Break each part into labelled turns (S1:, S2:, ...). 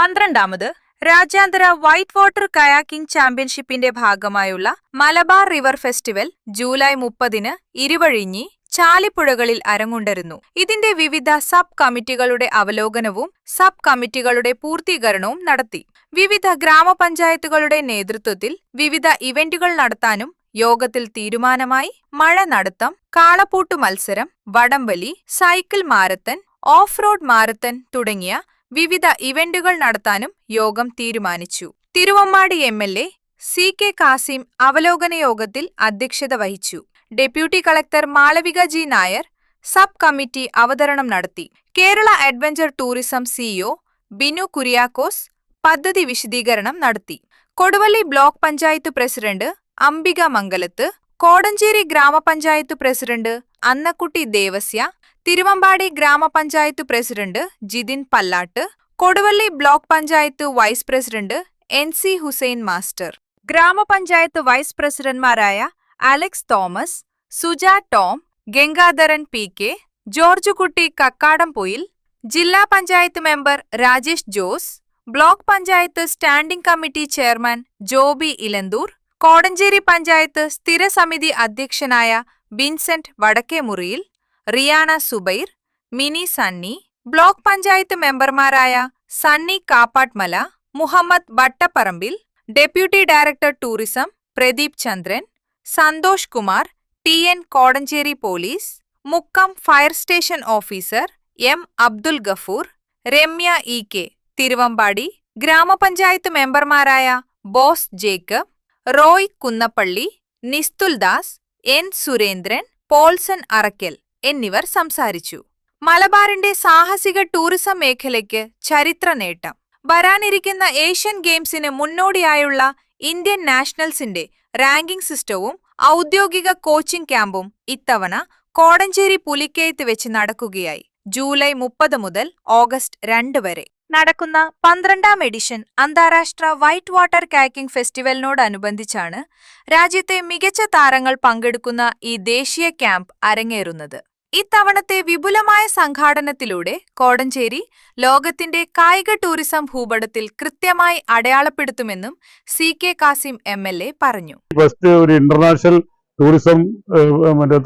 S1: 12ാമത് രാജ്യാന്തര white water kayaking ചാമ്പ്യൻഷിപ്പിന്റെ ഭാഗമായുള്ള മലബാർ റിവർ ഫെസ്റ്റിവൽ ജൂലൈ 30-ന് ഇരുവഴിഞ്ഞി, ചാലിപ്പുഴകളിൽ അരങ്ങുണ്ടരുന്നു. ഇതിന്റെ വിവിധ സബ് കമ്മിറ്റികളുടെ അവലോകനവും സബ് കമ്മിറ്റികളുടെ പൂർത്തീകരണവും നടത്തി. വിവിധ ഗ്രാമപഞ്ചായത്തുകളുടെ നേതൃത്വത്തിൽ വിവിധ ഇവന്റുകൾ നടത്താനും യോഗത്തിൽ തീരുമാനമായി. മഴ നടത്തം, കാളപ്പൂട്ട് മത്സരം, വടംവലി, cycle marathon, off road marathon തുടങ്ങിയ വിവിധ ഇവന്റുകൾ നടത്താനും യോഗം തീരുമാനിച്ചു. തിരുവമ്മാടി എം.എൽ.എ. സി.കെ. കാസിം അവലോകന യോഗത്തിൽ അധ്യക്ഷത വഹിച്ചു. Deputy collector Malavika G. Nair sub committee അവതരണം നടത്തി. Kerala adventure tourism CEO Binu Kuriakose പദ്ധതി വിശദീകരണം നടത്തി. കൊടുവള്ളി ബ്ലോക്ക് പഞ്ചായത്ത് പ്രസിഡന്റ് അംബിക മംഗലത്ത്, കോടഞ്ചേരി ഗ്രാമപഞ്ചായത്ത് പ്രസിഡന്റ് അന്നക്കുട്ടി ദേവസ്യ, തിരുവമ്പാടി ഗ്രാമപഞ്ചായത്ത് president Jithin Pallatt, Koduvally block panchayat vice president N C. Hussain master, ഗ്രാമപഞ്ചായത്ത് വൈസ് പ്രസിഡന്റ്മാരായ അലക്സ് തോമസ്, സുജ ടോം, ഗംഗാധരൻ പി.കെ., ജോർജ് കുട്ടി കക്കാടംപൊയിൽ, ജില്ലാ panchayat member Rajesh Jose, block panchayat standing committee chairman Joby Elanthoor, Kodanchery panchayat സ്ഥിരസമിതി അധ്യക്ഷനായ വിൻസെന്റ് വടക്കേമുറിയിൽ, റിയാന സുബൈർ, മിനി സണ്ണി, ബ്ലോക്ക് പഞ്ചായത്ത് മെമ്പർമാരായ Sunny Kappattumala, Muhammad Vattaparambil, deputy director tourism Pradeep Chandran, Santhosh Kumar, T N. Kodanchery police, Mukkam fire station officer M. Abdul Gafoor, Ramya E K., Thiruvambady, ഗ്രാമപഞ്ചായത്ത് മെമ്പർമാരായ ബോസ് ജേക്കബ്, റോയ് കുന്നപ്പള്ളി, നിസ്തുൽ ദാസ്, എൻ. സുരേന്ദ്രൻ, പോൾസൺ അറക്കൽ എന്നിവർ സംസാരിച്ചു. മലബാറിന്റെ സാഹസിക ടൂറിസം മേഖലയ്ക്ക് ചരിത്ര നേട്ടം. വരാനിരിക്കുന്ന ഏഷ്യൻ ഗെയിംസിന് മുന്നോടിയായുള്ള ഇന്ത്യൻ നാഷണൽസിന്റെ റാങ്കിംഗ് സിസ്റ്റവും ഔദ്യോഗിക കോച്ചിംഗ് ക്യാമ്പും ഇത്തവണ കോടഞ്ചേരി പുലിക്കയത്ത് വെച്ച് നടക്കുകയായി. ജൂലൈ 30 മുതൽ ഓഗസ്റ്റ് 2 വരെ നടക്കുന്ന 12ാം എഡിഷൻ അന്താരാഷ്ട്ര വൈറ്റ് വാട്ടർ കയാക്കിംഗ് ഫെസ്റ്റിവലിനോടനുബന്ധിച്ചാണ് രാജ്യത്തെ മികച്ച താരങ്ങൾ പങ്കെടുക്കുന്ന ഈ ദേശീയ ക്യാമ്പ് അരങ്ങേറുന്നത്. ഇത്തവണത്തെ വിപുലമായ സംഘാടനത്തിലൂടെ കോടഞ്ചേരി ലോകത്തിന്റെ കായിക ടൂറിസം ഭൂപടത്തിൽ കൃത്യമായി അടയാളപ്പെടുത്തുമെന്നും സി.കെ. കാസിം എം.എൽ.എ. പറഞ്ഞു.
S2: ഫസ്റ്റ് ഒരു ഇന്റർനാഷണൽ ടൂറിസം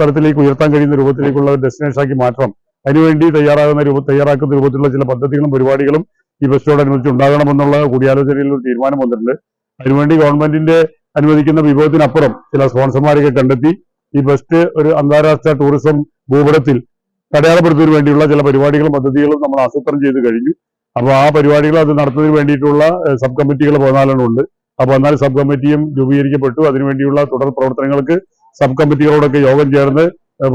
S2: തലത്തിലേക്ക് ഉയർത്താൻ കഴിയുന്ന രൂപത്തിലേക്കുള്ള ഡെസ്റ്റിനേഷൻ ആക്കി മാറ്റണം. അതിനുവേണ്ടി തയ്യാറാക്കുന്ന രൂപത്തിലുള്ള ചില പദ്ധതികളും പരിപാടികളും ഈ ഫെസ്റ്റോടനുബന്ധിച്ച് ഉണ്ടാകണമെന്നുള്ള കൂടിയാലോചനയിൽ ഒരു തീരുമാനം വന്നിട്ടുണ്ട്. അതിനുവേണ്ടി ഗവൺമെന്റിന്റെ അനുവദിക്കുന്ന വിഭവത്തിനപ്പുറം ചില സ്പോൺസർമാരെയൊക്കെ കണ്ടെത്തി ഈ ഫെസ്റ്റ് ഒരു അന്താരാഷ്ട്ര ടൂറിസം ഭൂപടത്തിൽ അടയാളപ്പെടുത്തുന്നതിന് വേണ്ടിയുള്ള ചില പരിപാടികളും പദ്ധതികളും നമ്മൾ ആസൂത്രണം ചെയ്ത് കഴിഞ്ഞു. അപ്പോൾ ആ പരിപാടികൾ അത് നടത്തുന്നതിന് വേണ്ടിയിട്ടുള്ള സബ് കമ്മിറ്റികൾ 14 ഉണ്ട്. ആ 14 സബ് കമ്മിറ്റിയും രൂപീകരിക്കപ്പെട്ടു. അതിനുവേണ്ടിയുള്ള തുടർ പ്രവർത്തനങ്ങൾക്ക് സബ് കമ്മിറ്റികളോടൊക്കെ യോഗം ചേർന്ന്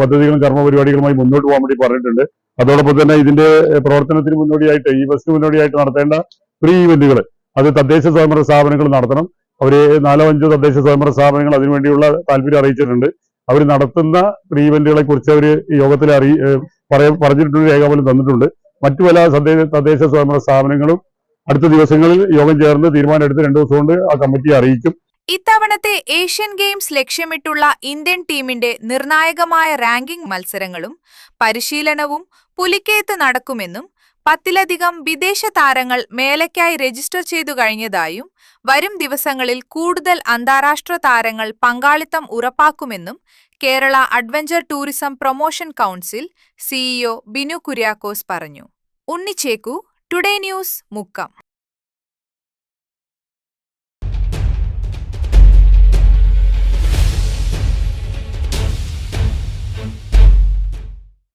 S2: പദ്ധതികളും കർമ്മപരിപാടികളുമായി മുന്നോട്ട് പോകാൻ വേണ്ടി പറഞ്ഞിട്ടുണ്ട്. അതോടൊപ്പം തന്നെ ഇതിന്റെ പ്രവർത്തനത്തിന് മുന്നോടിയായിട്ട് ഈ ഫെസ്റ്റ് മുന്നോടിയായിട്ട് നടത്തേണ്ട പ്രീ ഇവന്റുകൾ അത് തദ്ദേശ സ്വയംഭരണ സ്ഥാപനങ്ങൾ നടത്തണം. അവര് 4-5 തദ്ദേശ സ്വയംഭരണ സ്ഥാപനങ്ങൾ അതിനുവേണ്ടിയുള്ള താല്പര്യം അറിയിച്ചിട്ടുണ്ട്. അവർ നടത്തുന്ന പ്രീ ഇവന്റുകളെ കുറിച്ച് അവർ യോഗത്തിൽ പറഞ്ഞിട്ടുണ്ട്, രേഖ പോലും തന്നിട്ടുണ്ട്. മറ്റു പല തദ്ദേശ സ്വയംഭരണ സ്ഥാപനങ്ങളും അടുത്ത ദിവസങ്ങളിൽ യോഗം ചേർന്ന് തീരുമാനമെടുത്ത് 2 ദിവസം കൊണ്ട് ആ കമ്മിറ്റിയെ അറിയിക്കും.
S1: ഇത്തവണത്തെ ഏഷ്യൻ ഗെയിംസ് ലക്ഷ്യമിട്ടുള്ള ഇന്ത്യൻ ടീമിന്റെ നിർണായകമായ റാങ്കിംഗ് മത്സരങ്ങളും പരിശീലനവും പുലിക്കയത്ത് നടക്കുമെന്നും 10ലധികം വിദേശ താരങ്ങൾ മേളയ്ക്കായി രജിസ്റ്റർ ചെയ്തു കഴിഞ്ഞതായും വരും ദിവസങ്ങളിൽ കൂടുതൽ അന്താരാഷ്ട്ര താരങ്ങൾ പങ്കാളിത്തം ഉറപ്പാക്കുമെന്നും Kerala adventure tourism promotion council CEO Binu Kuriakose പറഞ്ഞു. Unnichekku, today news, Mukkam.